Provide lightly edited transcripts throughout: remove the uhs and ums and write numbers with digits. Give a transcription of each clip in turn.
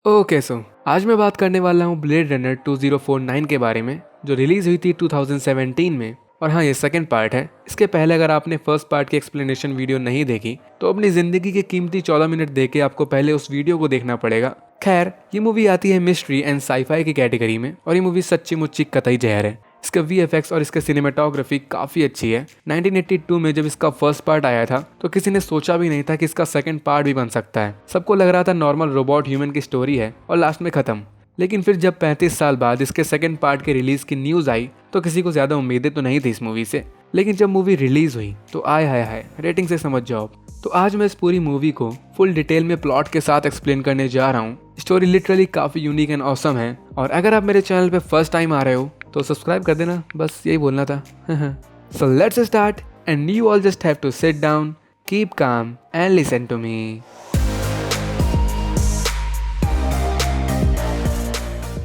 Okay so आज मैं बात करने वाला हूँ ब्लेड रनर 2049 के बारे में, जो रिलीज हुई थी 2017 में। और हाँ, ये सेकंड पार्ट है। इसके पहले अगर आपने फर्स्ट पार्ट की एक्सप्लेनेशन वीडियो नहीं देखी तो अपनी जिंदगी के कीमती 14 मिनट देके आपको पहले उस वीडियो को देखना पड़ेगा। खैर, ये मूवी आती है मिस्ट्री एंड साईफाई की कैटेगरी में, और ये मूवी सच्ची मुच्ची कतई जहर है। इसका VFX और इसका सिनेमाटोग्राफी काफ़ी अच्छी है। 1982 में जब इसका फर्स्ट पार्ट आया था तो किसी ने सोचा भी नहीं था कि इसका सेकंड पार्ट भी बन सकता है। सबको लग रहा था नॉर्मल रोबोट ह्यूमन की स्टोरी है और लास्ट में ख़त्म। लेकिन फिर जब 35 साल बाद इसके सेकंड पार्ट के रिलीज की न्यूज़ आई तो किसी को ज़्यादा उम्मीदें तो नहीं थी इस मूवी से। लेकिन जब मूवी रिलीज हुई तो आय हाय हाय, रेटिंग से समझ जाओ। तो आज मैं इस पूरी मूवी को फुल डिटेल में प्लॉट के साथ एक्सप्लेन करने जा रहा हूँ। स्टोरी लिटरली काफ़ी यूनिक एंड ऑसम है, और अगर आप मेरे चैनल पे फर्स्ट टाइम आ रहे हो तो सब्सक्राइब कर देना, बस यही बोलना था। So let's start and you all just have to sit down, keep calm and listen to me.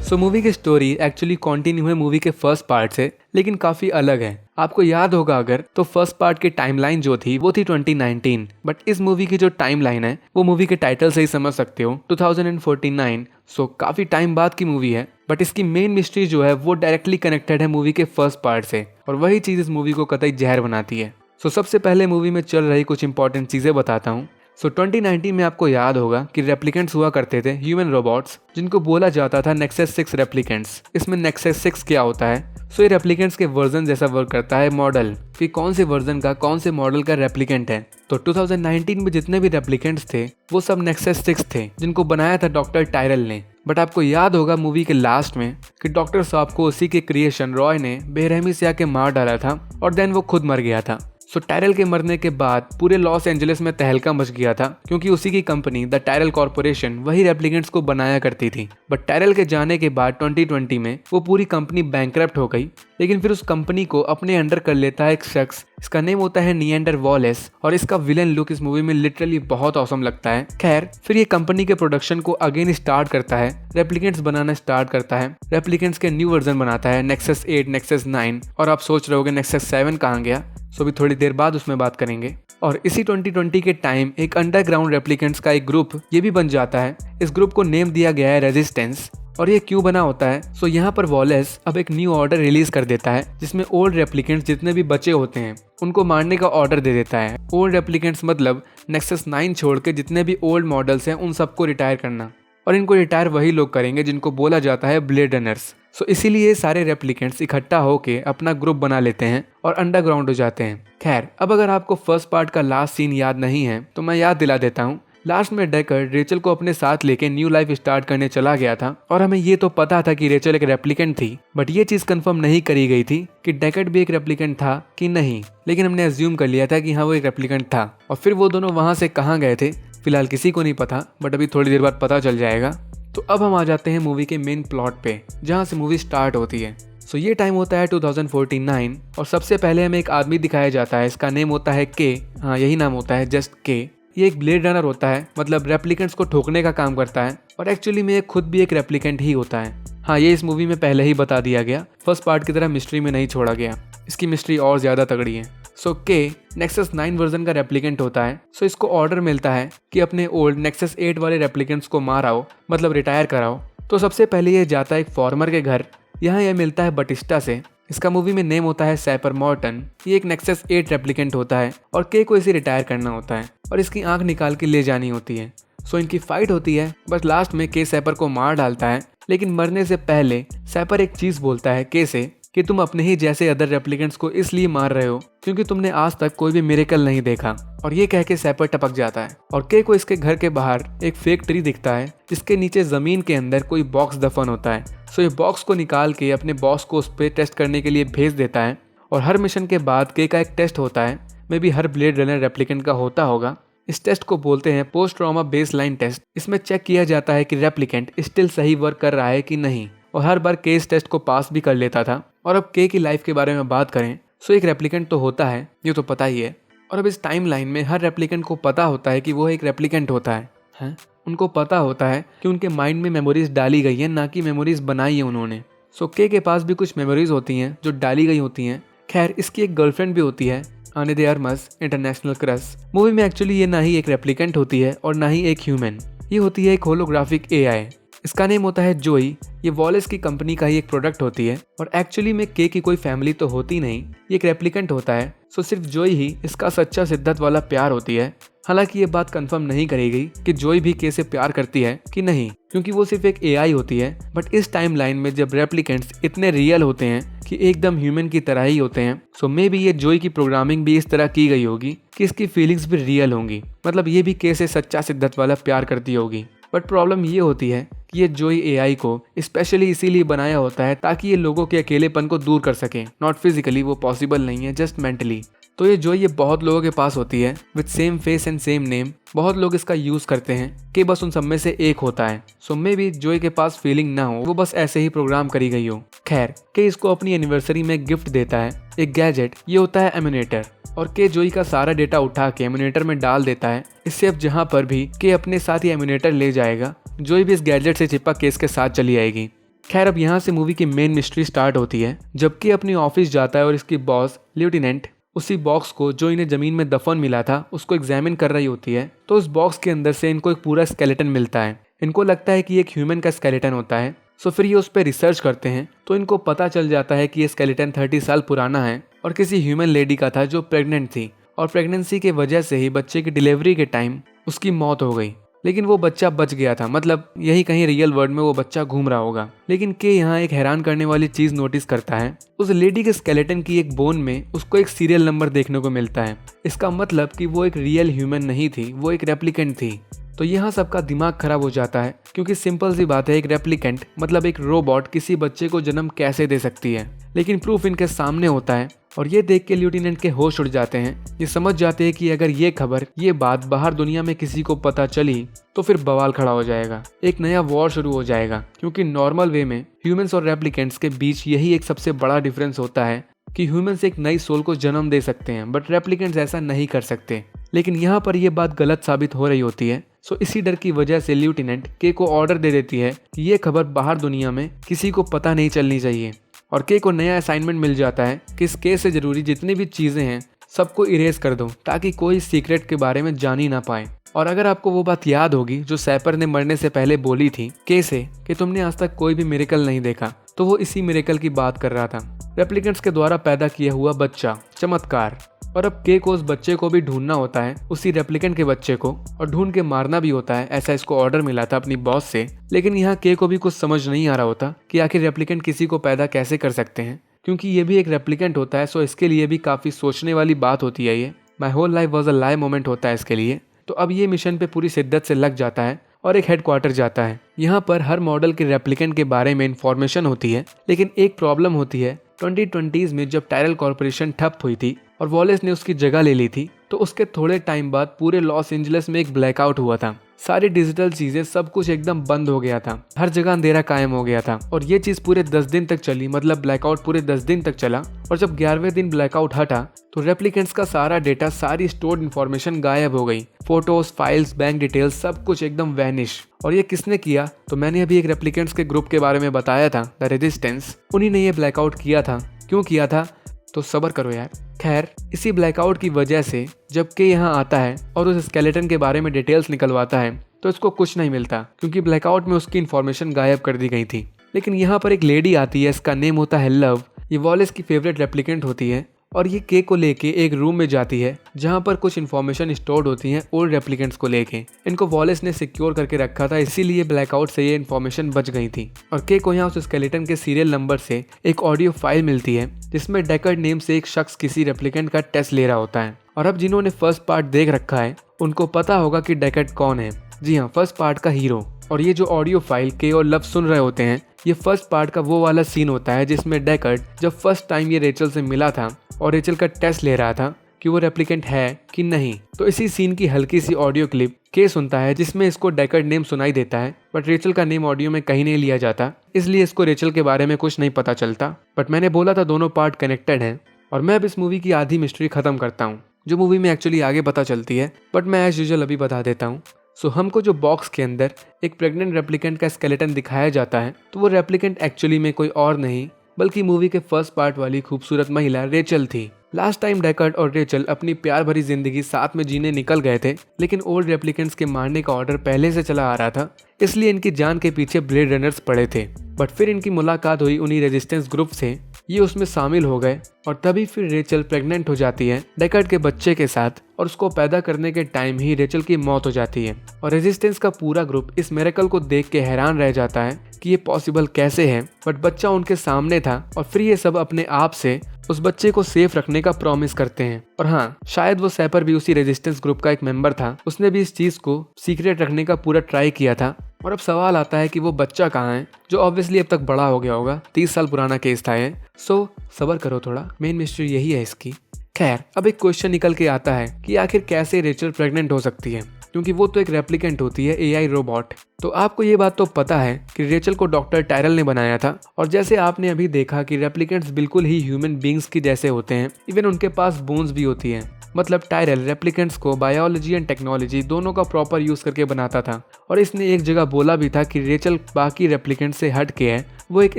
So movie की स्टोरी एक्चुअली कंटिन्यू है मूवी के फर्स्ट पार्ट से, लेकिन काफ़ी अलग है। आपको याद होगा अगर तो फर्स्ट पार्ट की टाइमलाइन जो थी वो थी 2019, बट इस मूवी की जो टाइमलाइन है वो मूवी के टाइटल से ही समझ सकते हो, 2049। सो काफ़ी टाइम बाद की मूवी है, बट इसकी मेन मिस्ट्री जो है वो डायरेक्टली कनेक्टेड है मूवी के फर्स्ट पार्ट से, और वही चीज़ इस मूवी को कतई जहर बनाती है। सो सबसे पहले मूवी में चल रही कुछ इंपॉर्टेंट चीज़ें बताता हूँ। 2019 में आपको याद होगा कि रेप्लिकेंट्स हुआ करते थे, ह्यूमन रोबोट्स, जिनको बोला जाता था नेक्सस 6 रेप्लिकेंट्स। इसमें नेक्सस 6 क्या होता है? ये रेप्लिकेंट्स के वर्जन जैसा वर्क करता है मॉडल, कि कौन से वर्जन का कौन से मॉडल का रेप्लिकेंट है। तो 2019 में जितने भी रेप्लिकेंट्स थे वो सब नेक्सस 6 थे, जिनको बनाया था डॉक्टर टायरल ने। बट आपको याद होगा मूवी के लास्ट में कि डॉक्टर साहब को उसी के क्रिएशन रॉय ने बेरहमी से आके मार डाला था, और देन वो खुद मर गया था। सो टायरल के मरने के बाद पूरे लॉस एंजलिस में तहलका मच गया था, क्योंकि उसी की कंपनी द टायरल कॉर्पोरेशन वही रेप्लिकेंट्स को बनाया करती थी। बट टायरल के जाने के बाद 2020 में वो पूरी कंपनी बैंकरप्ट हो गई। लेकिन फिर उस कंपनी को अपने अंडर कर लेता है एक शख्स, इसका नेम होता है निएंडर वॉलेस, और इसका विलन लुक इस मूवी में लिटरली बहुत औसम लगता है। खैर, फिर ये कंपनी के प्रोडक्शन को अगेन स्टार्ट करता है, रेप्लिकेंट्स बनाना स्टार्ट करता है, रेप्लिकेंट्स के न्यू वर्जन बनाता है, नेक्सस 8, नेक्सस 9, और आप सोच रहे होगे नेक्सस 7 कहाँ गया। सो भी थोड़ी देर बाद उसमें बात करेंगे। और इसी 2020 के टाइम एक अंडरग्राउंड रेप्लिकेंट्स का एक ग्रुप ये भी बन जाता है। इस ग्रुप को नेम दिया गया है रेजिस्टेंस। और ये क्यों बना होता है? सो यहाँ पर वॉलेस अब एक न्यू ऑर्डर रिलीज कर देता है, जिसमें ओल्ड रेप्लिकेंट्स जितने भी बचे होते हैं उनको मारने का ऑर्डर दे देता है। ओल्ड रेप्लिकेंट्स मतलब नेक्सस 9 छोड़ के जितने भी ओल्ड मॉडल्स हैं उन सबको रिटायर करना, और इनको रिटायर वही लोग करेंगे जिनको बोला जाता है ब्लेड रनर्स। सो इसीलिए सारे रेप्लिकेंट्स इकट्ठा होके अपना ग्रुप बना लेते हैं और अंडरग्राउंड हो जाते हैं। खैर, अब अगर आपको फर्स्ट पार्ट का लास्ट सीन याद नहीं है तो मैं याद दिला देता हूँ। लास्ट में डेकर्ड रेचल को अपने साथ लेके न्यू लाइफ स्टार्ट करने चला गया था, और हमें ये तो पता था कि रेचल एक रेप्लिकेंट थी, बट ये चीज़ कंफर्म नहीं करी गई थी कि डेकर्ड भी एक रेप्लिकेंट था कि नहीं। लेकिन हमने अज्यूम कर लिया था कि हाँ, वो एक रेप्लिकेंट था। और फिर वो दोनों वहाँ से कहाँ गए थे फिलहाल किसी को नहीं पता, बट अभी थोड़ी देर बाद पता चल जाएगा। तो अब हम आ जाते हैं मूवी के मेन प्लॉट पे, जहाँ से मूवी स्टार्ट होती है। सो ये टाइम होता है 2049, और सबसे पहले हमें एक आदमी दिखाया जाता है। इसका नेम होता है के, हाँ यही नाम होता है, जस्ट के। ये एक ब्लेड रनर होता है, मतलब रेप्लिकेंट्स को ठोकने का काम करता है, और एक्चुअली में ये खुद भी एक रेप्लिकेंट ही होता है। हाँ, ये इस मूवी में पहले ही बता दिया गया, फर्स्ट पार्ट की तरह मिस्ट्री में नहीं छोड़ा गया। इसकी मिस्ट्री और ज़्यादा तगड़ी है। सो के नेक्सस 9 वर्जन का रेप्लिकेंट होता है। सो इसको ऑर्डर मिलता है कि अपने ओल्ड नेक्सस 8 वाले रेप्लिकेंट्स को माराओ, मतलब रिटायर कराओ। तो सबसे पहले ये जाता है एक फॉर्मर के घर। यहाँ यह मिलता है बटिस्टा से। इसका मूवी में नेम होता है सैपर मॉर्टन। ये एक नेक्सस 8 रेप्लिकेंट होता है, और के को इसे रिटायर करना होता है और इसकी आंख निकाल के ले जानी होती है। सो इनकी फाइट होती है, बस लास्ट में के सैपर को मार डालता है। लेकिन मरने से पहले सैपर एक चीज़ बोलता है के से कि तुम अपने ही जैसे अदर रेप्लिकेंट्स को इसलिए मार रहे हो क्योंकि तुमने आज तक कोई भी मिरेकल नहीं देखा। और ये कह के सैपर टपक जाता है, और के को इसके घर के बाहर एक फेक ट्री दिखता है, जिसके नीचे जमीन के अंदर कोई बॉक्स दफन होता है। सो ये बॉक्स को निकाल के अपने बॉस को उस पर टेस्ट करने के लिए भेज देता है। और हर मिशन के बाद के का एक टेस्ट होता है, मे भी हर ब्लेड रनर रेप्लिकेंट का होता होगा। इस टेस्ट को बोलते हैं पोस्ट ट्रॉमा बेसलाइन टेस्ट। इसमें चेक किया जाता है कि रेप्लिकेंट स्टिल सही वर्क कर रहा है कि नहीं, और हर बार के इस टेस्ट को पास भी कर लेता था। और अब के की लाइफ के बारे में बात करें, सो एक रेप्लिकेंट तो होता है, ये तो पता ही है। और अब इस टाइम लाइन में हर रेप्लिकेंट को पता होता है कि वो एक रेप्लिकेंट होता है। उनको पता होता है कि उनके माइंड में मेमोरीज डाली गई है, ना कि मेमोरीज बनाई है उन्होंने। सो के पास भी कुछ मेमोरीज होती हैं जो डाली गई होती हैं। खैर, इसकी एक गर्लफ्रेंड भी होती है, आने दे आर्मस, इंटरनेशनल क्रश। मूवी में एक्चुअली ये ना ही एक रेप्लिकेंट होती है और ना ही एक ह्यूमन, ये होती है एक होलोग्राफिक AI। इसका नेम होता है जोई। ये वॉलेस की कंपनी का ही एक प्रोडक्ट होती है और एक्चुअली में के की कोई फैमिली तो होती नहीं, ये एक रेप्लिकेंट होता है। सो सिर्फ जोई ही इसका सच्चा शिद्दत वाला प्यार होती है। हालांकि ये बात कंफर्म नहीं करी गई कि जोई भी के से प्यार करती है कि नहीं, क्योंकि वो सिर्फ एक एआई होती है। बट इस टाइमलाइन में जब रेप्लिकेंट्स इतने रियल होते हैं कि एकदम ह्यूमन की तरह ही होते हैं, सो मे बी ये जोई की प्रोग्रामिंग भी इस तरह की गई होगी कि इसकी फीलिंग्स भी रियल होंगी, मतलब ये भी के से सच्चा शिद्दत वाला प्यार करती होगी। बट प्रॉब्लम ये होती है कि ये जोई एआई को स्पेशली इसीलिए बनाया होता है ताकि ये लोगों के अकेलेपन को दूर कर सके। नॉट फिजिकली, वो पॉसिबल नहीं है, जस्ट मेंटली। तो ये जोई ये बहुत लोगों के पास होती है with same face and same name. बहुत लोग इसका यूज करते हैं कि बस उन सब में से एक होता है। सो मे बी जोई के पास फीलिंग ना हो, वो बस ऐसे ही प्रोग्राम करी गई हो। खैर, के इसको अपनी एनिवर्सरी में गिफ्ट देता है एक गैजेट, ये होता है एम्यूनेटर। और के जोई का सारा डेटा उठा के एम्यूनेटर में डाल देता है। इससे अब जहाँ पर भी के अपने साथ ही एम्यूनेटर ले जाएगा, जोई भी इस गैजेट से चिपक के इसके साथ चली आएगी। खैर, अब यहाँ से मूवी की मेन मिस्ट्री स्टार्ट होती है जब के अपनी ऑफिस जाता है और इसकी बॉस लेफ्टिनेंट उसी बॉक्स को जो इन्हें जमीन में दफन मिला था उसको एग्जामिन कर रही होती है। तो उस बॉक्स के अंदर से इनको एक पूरा स्केलेटन मिलता है। इनको लगता है कि ये एक ह्यूमन का स्केलेटन होता है। सो फिर ये उस पर रिसर्च करते हैं तो इनको पता चल जाता है कि ये स्केलेटन 30 साल पुराना है और किसी ह्यूमन लेडी का था जो प्रेग्नेंट थी और प्रेगनेंसी के वजह से ही बच्चे की डिलीवरी के टाइम उसकी मौत हो गई। लेकिन वो बच्चा बच गया था, मतलब यही कहीं रियल वर्ल्ड में वो बच्चा घूम रहा होगा। लेकिन के यहाँ एक हैरान करने वाली चीज नोटिस करता है। उस लेडी के स्केलेटन की एक बोन में उसको एक सीरियल नंबर देखने को मिलता है। इसका मतलब कि वो एक रियल ह्यूमन नहीं थी, वो एक रेप्लिकेंट थी। तो यहाँ सबका दिमाग खराब हो जाता है, क्योंकि सिंपल सी बात है, एक रेप्लिकेंट मतलब एक रोबोट किसी बच्चे को जन्म कैसे दे सकती है। लेकिन प्रूफ इनके सामने होता है और ये देख के लेफ्टिनेंट के होश उड़ जाते हैं। ये समझ जाते हैं कि अगर ये खबर, ये बात बाहर दुनिया में किसी को पता चली तो फिर बवाल खड़ा हो जाएगा, एक नया वॉर शुरू हो जाएगा। क्योंकि नॉर्मल वे में ह्यूमंस और रेप्लिकेंट्स के बीच यही एक सबसे बड़ा डिफरेंस होता है कि ह्यूमंस एक नई सोल को जन्म दे सकते हैं बट रेप्लिकेंट्स ऐसा नहीं कर सकते। लेकिन यहाँ पर यह बात गलत साबित हो रही होती है। सो इसी डर की वजह से लेफ्टिनेंट के को ऑर्डर दे देती है कि ये खबर बाहर दुनिया में किसी को पता नहीं चलनी चाहिए। और के को नया असाइनमेंट मिल जाता है कि इस केस से जरूरी जितनी भी चीजें हैं सबको इरेज कर दो ताकि कोई सीक्रेट के बारे में जान ही ना पाए। और अगर आपको वो बात याद होगी जो सैपर ने मरने से पहले बोली थी के से कि तुमने आज तक कोई भी मिरेकल नहीं देखा, तो वो इसी मिरेकल की बात कर रहा था। रेप्लिकेंट्स के द्वारा पैदा किया हुआ बच्चा, चमत्कार। और अब के को उस बच्चे को भी ढूंढना होता है, उसी रेप्लिकेंट के बच्चे को, और ढूंढ के मारना भी होता है। ऐसा इसको ऑर्डर मिला था अपनी बॉस से। लेकिन यहाँ के को भी कुछ समझ नहीं आ रहा होता कि आखिर रेप्लिकेंट किसी को पैदा कैसे कर सकते हैं, क्योंकि ये भी एक रेप्लिकेंट होता है। सो इसके लिए भी काफी सोचने वाली बात होती है। ये my whole life was a lie moment होता है इसके लिए। तो अब ये मिशन पे पूरी शिद्दत से लग जाता है और एक हेडक्वार्टर जाता है। यहाँ पर हर मॉडल के रेप्लिकेंट के बारे में इंफॉर्मेशन होती है। लेकिन एक प्रॉब्लम होती है, 2020s में जब टायरल कॉर्पोरेशन ठप हुई थी और वॉलेस ने उसकी जगह ले ली थी, तो उसके थोड़े टाइम बाद पूरे लॉस एंजलिस में एक ब्लैकआउट हुआ था। सारी डिजिटल चीजें, सब कुछ एकदम बंद हो गया था। हर जगह अंधेरा कायम हो गया था और ये चीज पूरे 10 दिन तक चली, मतलब ब्लैकआउट पूरे 10 दिन तक चला। और जब 11वें दिन ब्लैकआउट हटा तो रेप्लिकेंट्स का सारा डेटा, सारी स्टोर्ड इन्फॉर्मेशन गायब हो गई। फोटोज, फाइल्स, बैंक डिटेल्स, सब कुछ एकदम वैनिश। और ये किसने किया? तो मैंने अभी एक रेप्लिकेंट्स के ग्रुप के बारे में बताया था, द रेजिस्टेंस। उन्हीं ने ये ब्लैकआउट किया था। क्यों किया था? तो सब्र करो यार। खैर, इसी ब्लैकआउट की वजह से जब के यहाँ आता है और उस स्केलेटन के बारे में डिटेल्स निकलवाता है तो इसको कुछ नहीं मिलता, क्योंकि ब्लैकआउट में उसकी इन्फॉर्मेशन गायब कर दी गई थी। लेकिन यहाँ पर एक लेडी आती है, इसका नेम होता है लव। ये वॉलेस की फेवरेट रेप्लिकेंट होती है और ये के को लेके एक रूम में जाती है जहाँ पर कुछ इन्फॉर्मेशन स्टोर्ड होती है ओल्ड रेप्लिकेंट्स को लेके। इनको वॉलेस ने सिक्योर करके रखा था, इसीलिए ब्लैकआउट से ये इन्फॉर्मेशन बच गई थी। और के को यहाँ उस स्केलेटन के सीरियल नंबर से एक ऑडियो फाइल मिलती है जिसमें डेकर्ड नेम से एक शख्स किसी रेप्लिकेंट का टेस्ट ले रहा होता है। और अब जिन्होंने फर्स्ट पार्ट देख रखा है उनको पता होगा कि डेकर्ड कौन है। जी हाँ, फर्स्ट पार्ट का हीरो। और ये जो ऑडियो फाइल के और लव सुन रहे होते हैं, ये फर्स्ट पार्ट का वो वाला सीन होता है जिसमें डेकर्ड जब फर्स्ट टाइम ये रेचल से मिला था और रेचल का टेस्ट ले रहा था कि वो रेप्लिकेंट है कि नहीं। तो इसी सीन की हल्की सी ऑडियो क्लिप के सुनता है जिसमें इसको डेकर्ड नेम सुनाई देता है, बट रेचल का नेम ऑडियो में कहीं नहीं लिया जाता, इसलिए इसको रेचल के बारे में कुछ नहीं पता चलता। बट मैंने बोला था दोनों पार्ट कनेक्टेड हैं। और मैं अब इस मूवी की आधी मिस्ट्री खत्म करता हूँ जो मूवी में एक्चुअली आगे पता चलती है, बट मैं एज यूजुअल अभी बता देता हूँ। सो हमको जो बॉक्स के अंदर एक प्रेग्नेंट रेप्लिकेंट का स्केलेटन दिखाया जाता है, तो वो रेप्लिकेंट एक्चुअली में कोई और नहीं बल्कि मूवी के फर्स्ट पार्ट वाली खूबसूरत महिला रेचल थी। लास्ट टाइम डेकर्ड और रेचल अपनी प्यार भरी जिंदगी साथ में जीने निकल गए थे, लेकिन ओल्ड रेप्लिकेंट्स के मारने का ऑर्डर पहले से चला आ रहा था, इसलिए इनकी जान के पीछे ब्लेड रनर्स पड़े थे। बट फिर इनकी मुलाकात हुई उन्हीं रेजिस्टेंस ग्रुप से, ये उसमें शामिल हो गए और तभी फिर रेचल प्रेग्नेंट हो जाती है डेकर्ड के बच्चे के साथ, और उसको पैदा करने के टाइम ही रेचल की मौत हो जाती है। और रेजिस्टेंस का पूरा ग्रुप इस मिरेकल को देख के हैरान रह जाता है कि ये पॉसिबल कैसे है, बट बच्चा उनके सामने था और फिर ये सब अपने आप से उस बच्चे को सेफ रखने का प्रॉमिस करते हैं। और हाँ, शायद वो सैपर भी उसी रेजिस्टेंस ग्रुप का एक मेंबर था, उसने भी इस चीज को सीक्रेट रखने का पूरा ट्राई किया था। और अब सवाल आता है कि वो बच्चा कहाँ है, जो ऑब्वियसली अब तक बड़ा हो गया होगा, 30 साल पुराना केस था ये। सो सबर करो थोड़ा, मेन मिस्ट्री यही है इसकी। खैर, अब एक क्वेश्चन निकल के आता है कि आखिर कैसे रेचल प्रेग्नेंट हो सकती है, क्योंकि वो तो एक रेप्लिकेंट होती है, एआई रोबोट। तो आपको ये बात तो पता है कि रेचल को डॉक्टर टायरल ने बनाया था, और जैसे आपने अभी देखा कि रेप्लिकेंट्स बिल्कुल ही ह्यूमन बींग्स की जैसे होते हैं, इवन उनके पास बोन्स भी होती हैं। मतलब टायरल रेप्लिकेंट्स को बायोलॉजी एंड टेक्नोलॉजी दोनों का प्रॉपर यूज करके बनाता था, और इसने एक जगह बोला भी था कि रेचल बाकी रेप्लिकेंट से हट के है, वो एक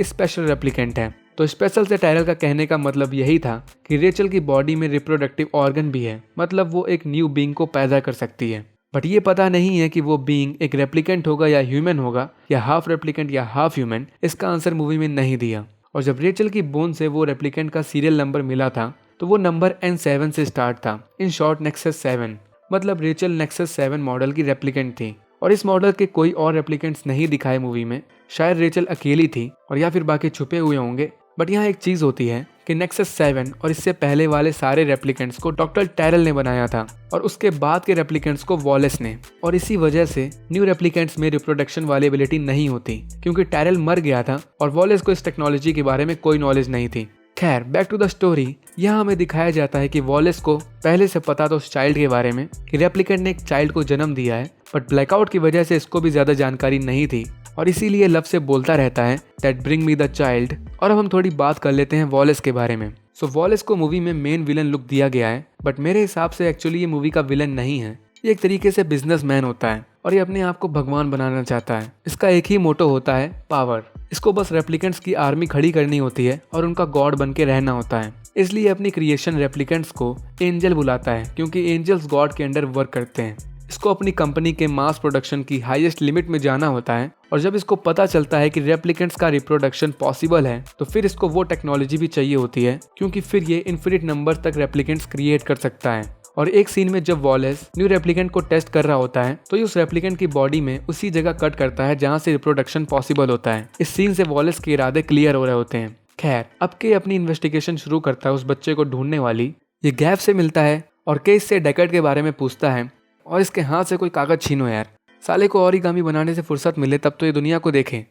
स्पेशल रेप्लिकेंट है। तो स्पेशल से टायरल का कहने का मतलब यही था कि रेचल की बॉडी में रिप्रोडक्टिव ऑर्गन भी है, मतलब वो एक न्यू बींग को पैदा कर सकती है। बट ये पता नहीं है कि वो बीइंग एक रेप्लिकेंट होगा या ह्यूमन होगा, या हाफ रेप्लिकेंट या हाफ ह्यूमन, इसका आंसर मूवी में नहीं दिया। और जब रेचल की बोन से वो रेप्लिकेंट का सीरियल नंबर मिला था, तो वो नंबर N7 से स्टार्ट था, इन शॉर्ट नेक्सस 7। मतलब रेचल नेक्सस 7 मॉडल की रेप्लिकेंट थी, और इस मॉडल के कोई और रेप्लिकेंट्स नहीं दिखाए मूवी में। शायद रेचल अकेली थी, और या फिर बाकी छुपे हुए होंगे। बट यहाँ एक चीज होती है कि नेक्सस 7 और इससे पहले वाले सारे रेप्लिकेंट्स को डॉक्टर टायरल ने बनाया था, और उसके बाद के रेप्लिकेंट्स को वॉलेस ने। और इसी वजह से न्यू रेप्लिकेंट्स में रिप्रोडक्शन वाली एबिलिटी नहीं होती, क्योंकि टायरल मर गया था और वॉलेस को इस टेक्नोलॉजी के बारे में कोई नॉलेज नहीं थी। खैर, बैक टू द स्टोरी। यहाँ हमें दिखाया जाता है कि वॉलेस को पहले से पता था उस चाइल्ड के बारे में कि रेप्लिकेंट ने एक चाइल्ड को जन्म दिया है, बट ब्लैकआउट की वजह से इसको भी ज्यादा जानकारी नहीं थी, और इसीलिए लब से बोलता रहता है that bring me the child. और अब हम थोड़ी बात कर लेते हैं वॉलेस के बारे में। सो वॉलेस को मूवी में मेन विलन लुक दिया गया है, बट मेरे हिसाब से एक्चुअली ये मूवी का विलन नहीं है। ये एक तरीके से बिजनेसमैन होता है, और ये अपने आप को भगवान बनाना चाहता है। इसका एक ही मोटो होता है, पावर। इसको बस रेप्लिकेंट्स की आर्मी खड़ी करनी होती है और उनका गॉड बन के रहना होता है। इसलिए अपनी क्रिएशन रेप्लिकेंट्स को एंजल बुलाता है, क्योंकि एंजल्स गॉड के अंडर वर्क करते हैं। इसको अपनी कंपनी के मास प्रोडक्शन की हाईएस्ट लिमिट में जाना होता है, और जब इसको पता चलता है कि रेप्लिकेंट्स का रिप्रोडक्शन पॉसिबल है, तो फिर इसको वो टेक्नोलॉजी भी चाहिए होती है, क्योंकि फिर ये इन्फिनिट नंबर तक रेप्लिकेंट्स क्रिएट कर सकता है। और एक सीन में जब वॉलेस न्यू रेप्लिकेंट को टेस्ट कर रहा होता है, तो ये उस रेप्लिकेंट की बॉडी में उसी जगह कट करता है जहाँ से रिप्रोडक्शन पॉसिबल होता है। इस सीन से वॉलेस के इरादे क्लियर हो रहे होते हैं। खैर, अब के अपनी इन्वेस्टिगेशन शुरू करता है उस बच्चे को ढूंढने वाली। ये गैप से मिलता है और केस से डेकर्ड के बारे में पूछता है, और इसके हाथ से कोई कागज छीनो यार, साले को ओरिगामी बनाने से फुर्सत मिले तब तो ये दुनिया को देखे।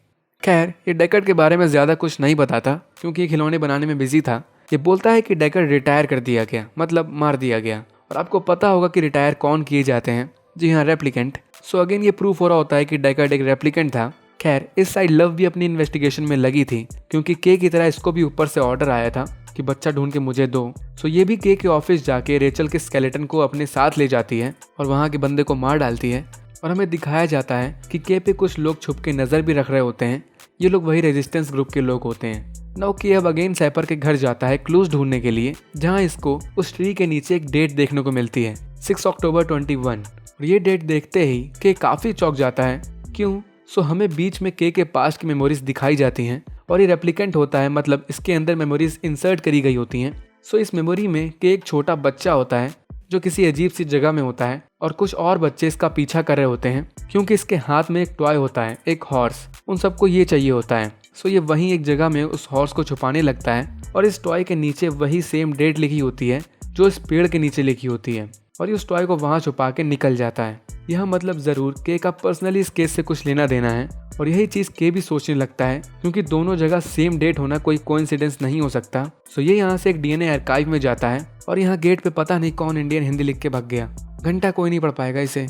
खैर, ये डेकर्ड के बारे में ज्यादा कुछ नहीं बताता, क्योंकि ये खिलौने बनाने में बिजी था। ये बोलता है कि डेकर्ड रिटायर कर दिया गया, मतलब मार दिया गया। और आपको पता होगा कि रिटायर कौन किए जाते हैं? जी हाँ, रेप्लिकेंट। सो अगेन ये प्रूफ हो रहा होता है कि डेकर्ड एक रेप्लिकेंट था। खैर, इस साइड लव भी अपनी इन्वेस्टिगेशन में लगी थी, क्योंकि के की तरह इसको भी ऊपर से ऑर्डर आया था कि बच्चा ढूंढ के मुझे दो। सो ये भी के ऑफिस जाके रेचल के स्केलेटन को अपने साथ ले जाती है और वहाँ के बंदे को मार डालती है। और हमें दिखाया जाता है कि के पे कुछ लोग छुप के नजर भी रख रहे होते हैं। ये लोग वही रेजिस्टेंस ग्रुप के लोग होते हैं। नाउ के अब अगेन सैपर के घर जाता है क्लूज ढूंढने के लिए, जहाँ इसको उस ट्री के नीचे एक डेट देखने को मिलती है, 6 अक्टूबर 21। और ये डेट देखते ही के काफी चौंक जाता है। क्यों? सो हमें बीच में के पास्ट की मेमोरीज दिखाई जाती हैं, और ये रेप्लिकेंट होता है, मतलब इसके अंदर मेमोरीज इंसर्ट करी गई होती हैं। सो इस मेमोरी में के एक छोटा बच्चा होता है जो किसी अजीब सी जगह में होता है, और कुछ और बच्चे इसका पीछा कर रहे होते हैं, क्योंकि इसके हाथ में एक टॉय होता है, एक हॉर्स। उन सबको ये चाहिए होता है। सो ये वहीं एक जगह में उस हॉर्स को छुपाने लगता है, और इस टॉय के नीचे वही सेम डेट लिखी होती है जो इस पेड़ के नीचे लिखी होती है, और ये उस टॉय को वहां छुपा के निकल जाता है। यह मतलब जरूर के का पर्सनली इस केस से कुछ लेना देना है, और यही चीज के भी सोचने लगता है, क्योंकि दोनों जगह सेम डेट होना कोई कोइंसिडेंस नहीं हो सकता। सो ये यहाँ से एक डीएनए आर्काइव में जाता है, और यहाँ गेट पे पता नहीं कौन इंडियन हिंदी लिख के भाग गया, घंटा कोई नहीं पढ़ पाएगा इसे।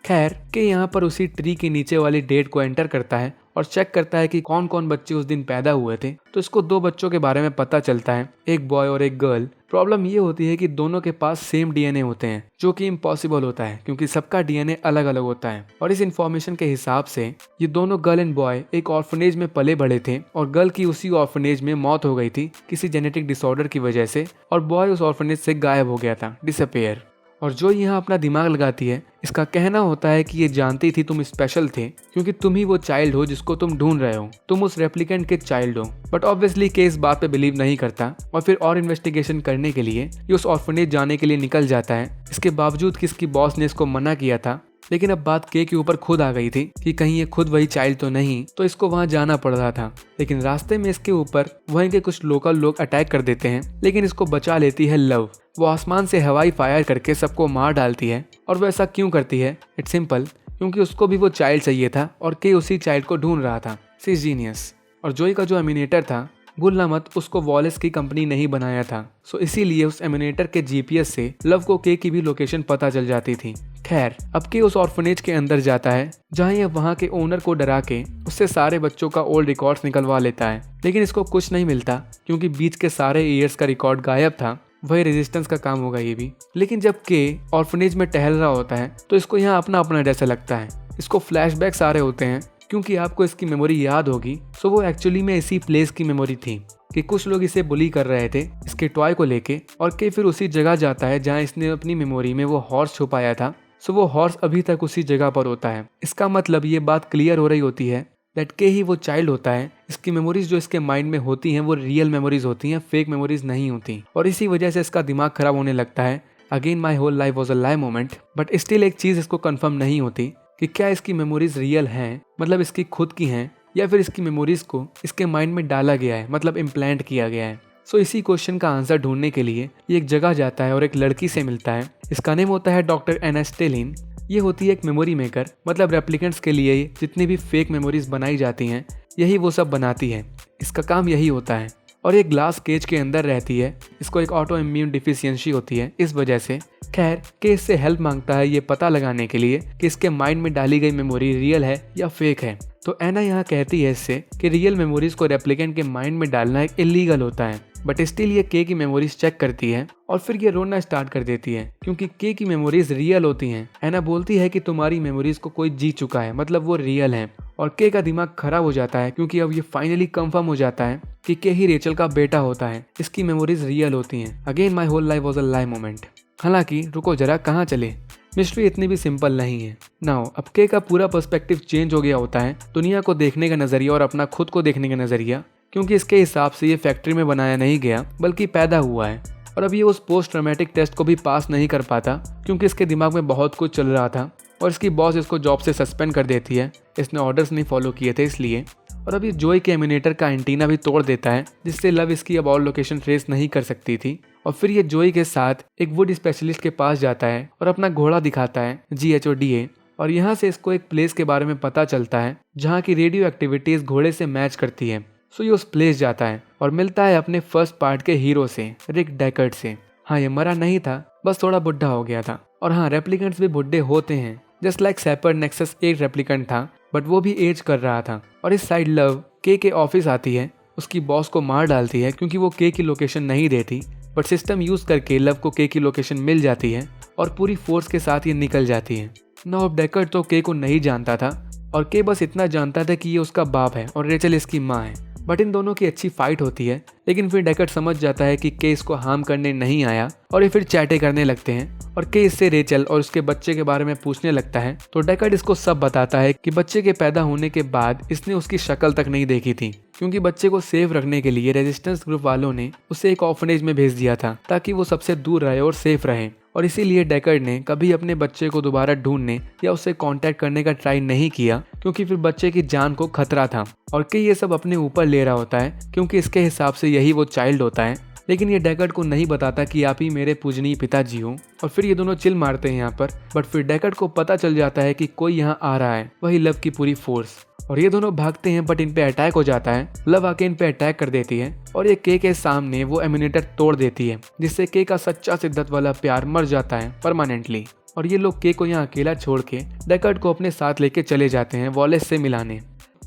खैर, के यहाँ पर उसी ट्री के नीचे वाली डेट को एंटर करता है और चेक करता है कि कौन कौन बच्चे उस दिन पैदा हुए थे, तो इसको 2 बच्चों के बारे में पता चलता है, एक बॉय और एक गर्ल। प्रॉब्लम ये होती है कि दोनों के पास सेम डीएनए होते हैं, जो कि इम्पॉसिबल होता है क्योंकि सबका डीएनए अलग अलग होता है। और इस इन्फॉर्मेशन के हिसाब से ये दोनों गर्ल एंड बॉय एक ऑर्फनेज में पले बढ़े थे और गर्ल की उसी ऑर्फनेज में मौत हो गई थी किसी जेनेटिक डिसऑर्डर की वजह से, और बॉय उस ऑर्फनेज से गायब हो गया था, डिसअपेयर। और जो यहाँ अपना दिमाग लगाती है, इसका कहना होता है कि ये जानती थी तुम स्पेशल थे क्योंकि तुम ही वो चाइल्ड हो जिसको तुम ढूंढ रहे हो, तुम उस रेप्लिकेंट के चाइल्ड हो। बट ऑब्वियसली के इस बात पे बिलीव नहीं करता और फिर और इन्वेस्टिगेशन करने के लिए ये उस ऑर्फनेज जाने के लिए निकल जाता है। इसके बावजूद कि इसकी बॉस ने इसको मना किया था, लेकिन अब बात के ऊपर खुद आ गई थी कि कहीं ये खुद वही चाइल्ड तो नहीं, तो इसको वहां जाना पड़ रहा था। लेकिन रास्ते में इसके ऊपर वहीं के कुछ लोकल लोग अटैक कर देते हैं, लेकिन इसको बचा लेती है लव। वो आसमान से हवाई फायर करके सबको मार डालती है। और वो ऐसा क्यों करती है? इट्स सिंपल, क्योंकि उसको भी वो चाइल्ड चाहिए था और के उसी चाइल्ड को ढूंढ रहा था। सी इज जीनियस। और जोई का जो एमिनेटर था, भूलना मत, उसको वॉलेस की कंपनी ने ही बनाया था, सो इसीलिए उस एमिनेटर के जीपीएस से लव को के की भी लोकेशन पता चल जाती थी। खैर, अब के उस ऑर्फनेज के अंदर जाता है जहाँ ये वहाँ के ओनर को डरा के उससे सारे बच्चों का ओल्ड रिकॉर्ड्स निकलवा लेता है, लेकिन इसको कुछ नहीं मिलता क्योंकि बीच के सारे ईयर्स का रिकॉर्ड गायब था। वही रेजिस्टेंस का काम होगा ये भी। लेकिन जब के ऑर्फनेज में टहल रहा होता है तो इसको यहाँ अपना अपना जैसा लगता है। इसको फ्लैशबैक्स आ रहे होते हैं क्योंकि आपको इसकी मेमोरी याद होगी, सो वो एक्चुअली में इसी प्लेस की मेमोरी थी कि कुछ लोग इसे बुली कर रहे थे इसके टॉय को लेके, और के फिर उसी जगह जाता है जहाँ इसने अपनी मेमोरी में वो हॉर्स छुपाया था। सो वो हॉर्स अभी तक उसी जगह पर होता है। इसका मतलब ये बात क्लियर हो रही होती है दैट के ही वो चाइल्ड होता है। इसकी मेमोरीज जो इसके माइंड में होती हैं वो रियल मेमोरीज होती हैं, फेक मेमोरीज नहीं होती, और इसी वजह से इसका दिमाग खराब होने लगता है। Again my whole life was a lie moment. But still एक चीज इसको कंफर्म नहीं होती कि क्या इसकी मेमोरीज रियल हैं, मतलब इसकी खुद की हैं, या फिर इसकी मेमोरीज को इसके माइंड में डाला गया है, मतलब इम्प्लांट किया गया है। सो इसी क्वेश्चन का आंसर ढूंढने के लिए ये एक जगह जाता है और एक लड़की से मिलता है। इसका नेम होता है डॉक्टर एना स्टेलिन। ये होती है एक मेमोरी मेकर, मतलब रेप्लिकेंट्स के लिए जितनी भी फेक मेमोरीज बनाई जाती हैं यही वो सब बनाती है। इसका काम यही होता है। और एक ग्लास केज के अंदर रहती है। इसको एक ऑटो इम्यून डिफिशियंसी होती है इस वजह से। खैर, के इससे हेल्प मांगता है ये पता लगाने के लिए कि इसके माइंड में डाली गई मेमोरी रियल है या फेक है। तो एना यहाँ कहती है इससे कि रियल मेमोरीज को रेप्लिकेंट के माइंड में डालना एक इलीगल होता है। बट स्टिल ये के की मेमोरीज चेक करती है और फिर ये रोना स्टार्ट कर देती है क्योंकि के की मेमोरीज रियल होती हैं। एना बोलती है कि तुम्हारी मेमोरीज को कोई जी चुका है, मतलब वो रियल है। और के का दिमाग खराब हो जाता है क्योंकि अब ये फाइनली कंफर्म हो जाता है कि के ही रेचल का बेटा होता है। इसकी मेमोरीज रियल होती हैं। Again my whole life was a lie moment. हालांकि रुको जरा, कहाँ चले, मिस्ट्री इतनी भी सिंपल नहीं है। नाउ अब के का पूरा पर्सपेक्टिव चेंज हो गया होता है, दुनिया को देखने का नजरिया और अपना खुद को देखने का नजरिया, क्योंकि इसके हिसाब से ये फैक्ट्री में बनाया नहीं गया बल्कि पैदा हुआ है। और अब ये उस पोस्ट ट्रॉमेटिक टेस्ट को भी पास नहीं कर पाता क्योंकि इसके दिमाग में बहुत कुछ चल रहा था और इसकी बॉस इसको जॉब से सस्पेंड कर देती है, इसने ऑर्डर्स नहीं फॉलो किए थे इसलिए। और अब ये जोई के एमिनेटर का एंटीना भी तोड़ देता है जिससे लव इसकी अब और लोकेशन ट्रेस नहीं कर सकती थी। और फिर ये जोई के साथ एक वुड स्पेशलिस्ट के पास जाता है और अपना घोड़ा दिखाता है GHODA, और यहाँ से इसको एक प्लेस के बारे में पता चलता है जहाँ की रेडियो एक्टिविटी इस घोड़े से मैच करती है। सो ये उस प्लेस जाता है और मिलता है अपने फर्स्ट पार्ट के हीरो से, रिक डेकर्ड से। हाँ, ये मरा नहीं था, बस थोड़ा बुढ़ा हो गया था। और हाँ, रेप्लिकेंट्स भी बुढ़े होते हैं, जस्ट लाइक सेपर्ड नेक्सस एक रेप्लिकेंट था बट वो भी एज कर रहा था। और इस साइड लव के ऑफिस आती है, उसकी बॉस को मार डालती है क्योंकि वो के की लोकेशन नहीं देती, बट सिस्टम यूज करके लव को के की लोकेशन मिल जाती है और पूरी फोर्स के साथ ये निकल जाती है। नाउ अब डेकर्ड तो के को नहीं जानता था और के बस इतना जानता था कि ये उसका बाप है और रेचल इसकी माँ है। बट इन दोनों की अच्छी फाइट होती है, लेकिन फिर डेकर्ड समझ जाता है कि के इसको हार्म करने नहीं आया और ये फिर चैटे करने लगते हैं। और के इससे रेचल और उसके बच्चे के बारे में पूछने लगता है तो डेकर्ड इसको सब बताता है कि बच्चे के पैदा होने के बाद इसने उसकी शक्ल तक नहीं देखी थी क्योंकि बच्चे को सेफ रखने के लिए रेजिस्टेंस ग्रुप वालों ने उसे एक ऑर्फनेज में भेज दिया था ताकि वो सबसे दूर रहे और सेफ रहे। और इसीलिए डेकर्ड ने कभी अपने बच्चे को दोबारा ढूंढने या उससे कांटेक्ट करने का ट्राई नहीं किया क्योंकि फिर बच्चे की जान को खतरा था। और के ये सब अपने ऊपर ले रहा होता है क्योंकि इसके हिसाब से यही वो चाइल्ड होता है, लेकिन ये डेकर्ड को नहीं बताता कि आप ही मेरे पूजनीय पिताजी हो। और फिर ये दोनों चिल मारते हैं यहाँ पर, बट फिर डेकर्ड को पता चल जाता है कि कोई यहाँ आ रहा है, वही लव की पूरी फोर्स। और ये दोनों भागते हैं बट इन पे अटैक हो जाता है। लव आके इन पे अटैक कर देती है और ये के सामने वो एमिनेटर तोड़ देती है जिससे के का सच्चा शिद्दत वाला प्यार मर जाता है परमानेंटली। और ये लोग के को यहाँ अकेला छोड़ के डेकर्ड को अपने साथ लेके चले जाते हैं वॉलेस से मिलाने।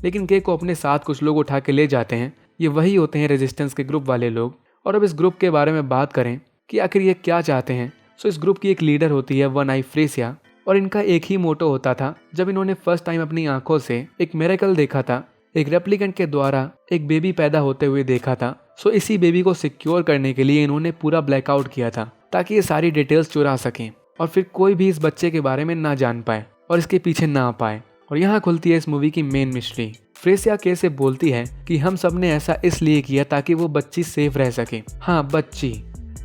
लेकिन के को अपने साथ कुछ लोग उठा के ले जाते हैं। ये वही होते हैं रेजिस्टेंस के ग्रुप वाले लोग। और अब इस ग्रुप के बारे में बात करें कि आखिर ये क्या चाहते हैं। सो इस ग्रुप की एक लीडर होती है वन आई फ्रेसिया, और इनका एक ही मोटो होता था। जब इन्होंने फर्स्ट टाइम अपनी आंखों से एक मिरेकल देखा था, एक रेप्लिकेंट के द्वारा एक बेबी पैदा होते हुए देखा था, सो इसी बेबी को सिक्योर करने के लिए इन्होंने पूरा ब्लैकआउट किया था ताकि ये सारी डिटेल्स चुरा सकें और फिर कोई भी इस बच्चे के बारे में ना जान पाए और इसके पीछे ना आ पाए। और यहाँ खुलती है इस मूवी की मेन मिस्ट्री। फ्रेसिया के से बोलती है कि हम सब ने ऐसा इसलिए किया ताकि वो बच्ची सेफ रह सके। हाँ, बच्ची।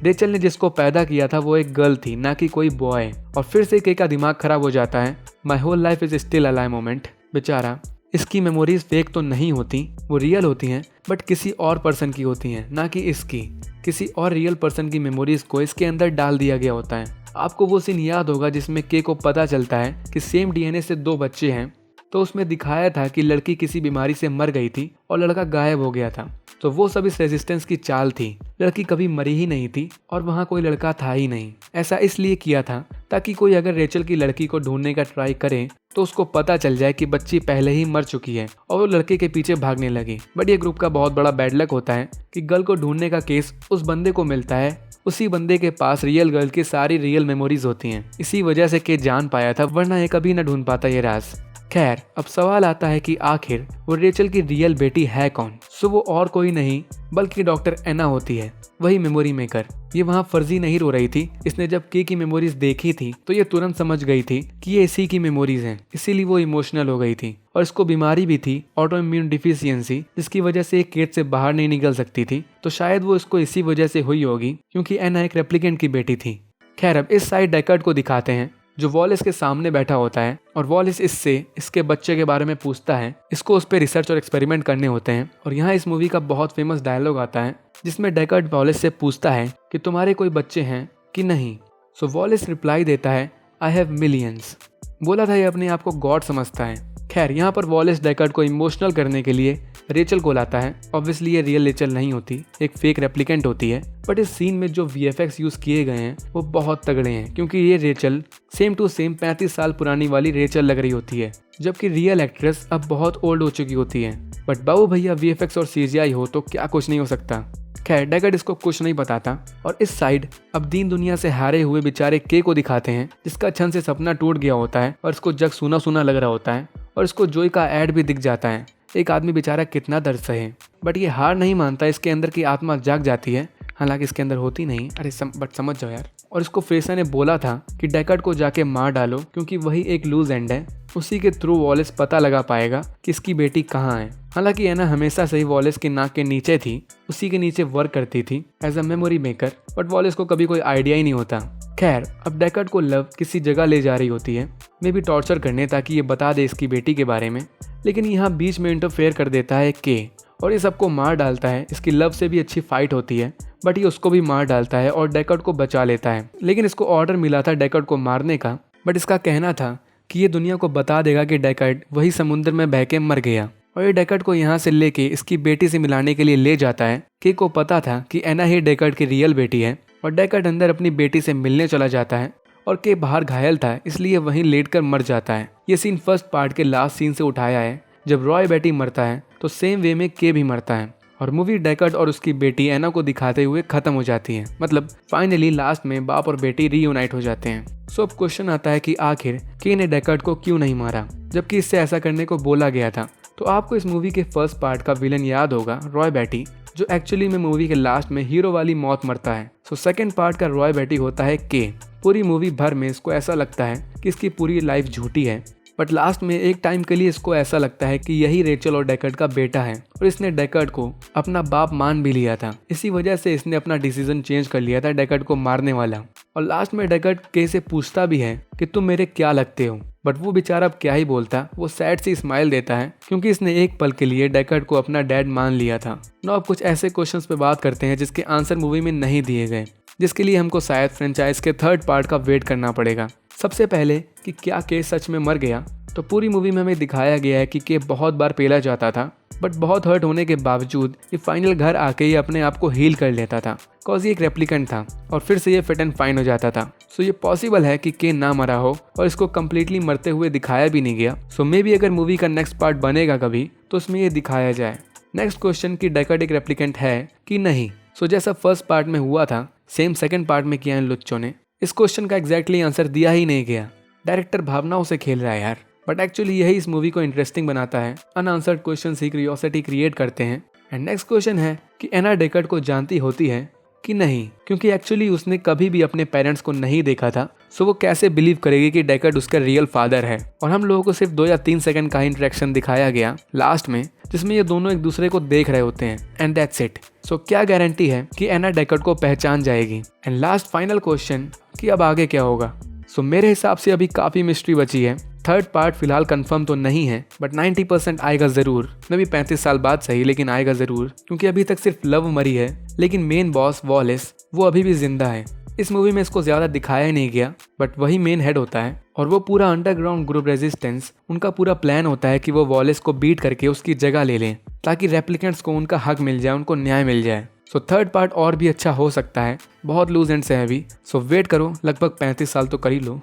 रेचल ने जिसको पैदा किया था वो एक गर्ल थी, ना कि कोई बॉय। और फिर से के का दिमाग खराब हो जाता है। My whole life is still alive moment. बेचारा, इसकी मेमोरीज फेक तो नहीं होती, वो रियल होती हैं, बट किसी और पर्सन की होती हैं, ना कि इसकी। किसी और रियल पर्सन की मेमोरीज को इसके अंदर डाल दिया गया होता है। आपको वो सीन याद होगा जिसमें के को पता चलता है कि सेम डीएनए से 2 बच्चे हैं। तो उसमें दिखाया था कि लड़की किसी बीमारी से मर गई थी और लड़का गायब हो गया था। तो वो सब इस रेजिस्टेंस की चाल थी। लड़की कभी मरी ही नहीं थी और वहाँ कोई लड़का था ही नहीं। ऐसा इसलिए किया था ताकि कोई अगर रेचल की लड़की को ढूंढने का ट्राई करे तो उसको पता चल जाए कि बच्ची पहले ही मर चुकी है और वो लड़के के पीछे भागने लगी। बट ये ग्रुप का बहुत बड़ा बैड लक होता है कि गर्ल को ढूंढने का केस उस बंदे को मिलता है। उसी बंदे के पास रियल गर्ल की सारी रियल मेमोरीज होती हैं। इसी वजह से के जान पाया था, वरना ये कभी न ढूंढ पाता ये राज। खैर, अब सवाल आता है कि आखिर वो रेचल की रियल बेटी है कौन। सो वो और कोई नहीं बल्कि डॉक्टर एना होती है, वही मेमोरी मेकर। ये वहाँ फर्जी नहीं रो रही थी। इसने जब के की मेमोरीज देखी थी तो ये तुरंत समझ गई थी कि ये इसी की मेमोरीज हैं, इसीलिए वो इमोशनल हो गई थी। और इसको बीमारी भी थी, ऑटो इम्यून डिफिशियंसी, जिसकी वजह से एक केज से बाहर नहीं निकल सकती थी। तो शायद वो इसको इसी वजह से हुई होगी क्योंकि एना एक रेप्लिकेंट की बेटी थी। खैर, अब इस साइड डेकर्ड को दिखाते हैं जो वॉलेस के सामने बैठा होता है और वॉलेस इससे इसके बच्चे के बारे में पूछता है। इसको उस पर रिसर्च और एक्सपेरिमेंट करने होते हैं। और यहाँ इस मूवी का बहुत फेमस डायलॉग आता है जिसमें डेकर्ड वॉलेस से पूछता है कि तुम्हारे कोई बच्चे हैं कि नहीं। सो वॉलेस रिप्लाई देता है, आई हैव मिलियंस। बोला था ये अपने आप को गॉड समझता है। खैर, यहाँ पर वॉलेस डेकर्ड को इमोशनल करने के लिए रेचल को लाता है। ऑब्वियसली ये रियल रेचल नहीं होती, एक फेक रेप्लिकेंट होती है। बट इस सीन में जो VFX यूज किए गए हैं वो बहुत तगड़े हैं क्योंकि ये रेचल सेम टू सेम 35 साल पुरानी वाली रेचल लग रही होती है, जबकि रियल एक्ट्रेस अब बहुत ओल्ड हो चुकी होती है। बट बाबू भैया VFX और CGI हो तो क्या कुछ नहीं हो सकता। खैर, डेकर्ड इसको कुछ नहीं बताता। और इस साइड अब दीन दुनिया से हारे हुए बेचारे के को दिखाते हैं जिसका क्षण से सपना टूट गया होता है और इसको जग सूना सूना लग रहा होता है और इसको जोई का एड भी दिख जाता है। एक आदमी बेचारा कितना दर्द सहे, बट ये हार नहीं मानता। इसके अंदर की आत्मा जाग जाती है, हालांकि इसके अंदर होती नहीं। अरे बट समझ जाओ यार। और इसको फ्रेसिया ने बोला था कि डेकर्ड को जाके मार डालो क्योंकि वही एक लूज एंड है। उसी के थ्रू वॉलेस पता लगा पाएगा कि इसकी बेटी कहाँ है। हालांकि एना हमेशा से ही वॉलेस के नाक के नीचे थी, उसी के नीचे वर्क करती थी as a memory maker, but Wallace को कभी कोई आइडिया ही नहीं होता। खैर, अब डेकर्ड को लव किसी जगह ले जा रही होती है, मे भी टॉर्चर करने ताकि ये बता दे इसकी बेटी के बारे में। लेकिन यहाँ बीच में इंटरफेयर कर देता है के और ये सबको मार डालता है। इसकी लव से भी अच्छी फाइट होती है बट ये उसको भी मार डालता है और डेकर्ड को बचा लेता है। लेकिन इसको ऑर्डर मिला था डेकर्ड को मारने का, बट इसका कहना था कि ये दुनिया को बता देगा कि डेकर्ड वही समुद्र में बह के मर गया। और ये डेकर्ड को यहाँ से लेके इसकी बेटी से मिलाने के लिए ले जाता है। के को पता था कि एना ही डेकर्ड की रियल बेटी है और डेकर्ड अंदर अपनी बेटी से मिलने चला जाता है और के बाहर घायल था इसलिए वहीं लेटकर मर जाता है। ये सीन फर्स्ट पार्ट के लास्ट सीन से उठाया है। जब रॉय बेटी मरता है तो सेम वे में के भी मरता है और मूवी डेकर्ड और उसकी बेटी एना को दिखाते हुए खत्म हो जाती है। मतलब फाइनली लास्ट में बाप और बेटी रीयूनाइट हो जाते हैं। सो अब क्वेश्चन आता है कि आखिर के ने डेकर्ड को क्यों नहीं मारा जबकि इससे ऐसा करने को बोला गया था। तो आपको इस मूवी के फर्स्ट पार्ट का विलन याद होगा, रॉय बेटी, जो एक्चुअली में मूवी के लास्ट में हीरो वाली मौत मरता है। सो सेकंड पार्ट का रॉय बेटी होता है के। पूरी मूवी भर में इसको ऐसा लगता है कि इसकी पूरी लाइफ झूठी है, बट लास्ट में एक टाइम के लिए इसको ऐसा लगता है कि यही रेचल और डेकर्ड का बेटा है और इसने डेकर्ड को अपना बाप मान भी लिया था। इसी वजह से इसने अपना डिसीजन चेंज कर लिया था डेकर्ड को मारने वाला। और लास्ट में डेकर्ड के से पूछता भी है कि तुम मेरे क्या लगते हो, बट वो बेचारा अब क्या ही बोलता, वो सैड सी स्माइल देता है क्योंकि इसने एक पल के लिए डेकर्ड को अपना डैड मान लिया था। नो, अब कुछ ऐसे क्वेश्चंस पे बात करते हैं जिसके आंसर मूवी में नहीं दिए गए, जिसके लिए हमको शायद फ्रेंचाइज के थर्ड पार्ट का वेट करना पड़ेगा। सबसे पहले कि क्या के सच में मर गया, तो पूरी मूवी में हमें दिखाया गया है कि के बहुत बार पेला जाता था, बट बहुत हर्ट होने के बावजूद ये फाइनल घर आके ही अपने आप को हील कर लेता था, कॉज ये एक रेप्लिकेंट था और फिर से ये फिट एंड फाइन हो जाता था। सो ये पॉसिबल है कि के ना मरा हो और इसको कम्प्लीटली मरते हुए दिखाया भी नहीं गया। सो मे भी अगर मूवी का नेक्स्ट पार्ट बनेगा कभी तो उसमें ये दिखाया जाए। नेक्स्ट क्वेश्चन कि डेकर्ड एक रेप्लिकेंट है कि नहीं। सो जैसा फर्स्ट पार्ट में हुआ था सेम सेकंड पार्ट में किया इन लुच्चों ने। इस क्वेश्चन का एग्जैक्टली आंसर दिया ही नहीं गया। डायरेक्टर भावनाओं से खेल रहा है यार, बट एक्चुअली यही इस मूवी को इंटरेस्टिंग बनाता है। अनआंसर्ड क्वेश्चन ही क्यूरियोसिटी क्रिएट करते हैं। एंड नेक्स्ट क्वेश्चन है कि एना डेकर्ड को जानती होती है कि नहीं, क्योंकि एक्चुअली उसने कभी भी अपने पेरेंट्स को नहीं देखा था। सो वो कैसे बिलीव करेगी कि डेकर्ड उसका रियल फादर है। और हम लोगों को सिर्फ 2 या 3 सेकंड का इंटरेक्शन दिखाया गया लास्ट में, जिसमें ये दोनों एक दूसरे को देख रहे होते हैं एंड दैट्स इट। सो क्या गारंटी है कि एना डेकर्ड को पहचान जाएगी। एंड लास्ट फाइनल क्वेश्चन कि अब आगे क्या होगा। सो मेरे हिसाब से अभी काफ़ी मिस्ट्री बची है। थर्ड पार्ट फिलहाल कंफर्म तो नहीं है, बट 90% आएगा ज़रूर। मे भी 35 साल बाद सही, लेकिन आएगा ज़रूर, क्योंकि अभी तक सिर्फ लव मरी है, लेकिन मेन बॉस वॉलेस वो अभी भी जिंदा है। इस मूवी में इसको ज़्यादा दिखाया ही नहीं गया, बट वही मेन हेड होता है और वो पूरा अंडरग्राउंड ग्रुप रेजिस्टेंस, उनका पूरा प्लान होता है कि वो वॉलेस को बीट करके उसकी जगह ले लें, ताकि रेप्लिकेंट्स को उनका हक मिल जाए, उनको न्याय मिल जाए। सो थर्ड पार्ट और भी अच्छा हो सकता है, बहुत लूज एंड से है अभी। सो वेट करो, लगभग 35 साल तो कर ही लो।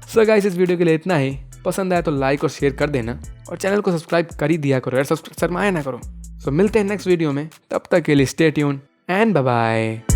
सो गाइस, इस वीडियो के लिए इतना ही। पसंद आया तो लाइक और शेयर कर देना और चैनल को सब्सक्राइब कर ही दिया करो यार, शर्माया ना करो। सो मिलते हैं नेक्स्ट वीडियो में, तब तक के लिए stay tune and bye bye.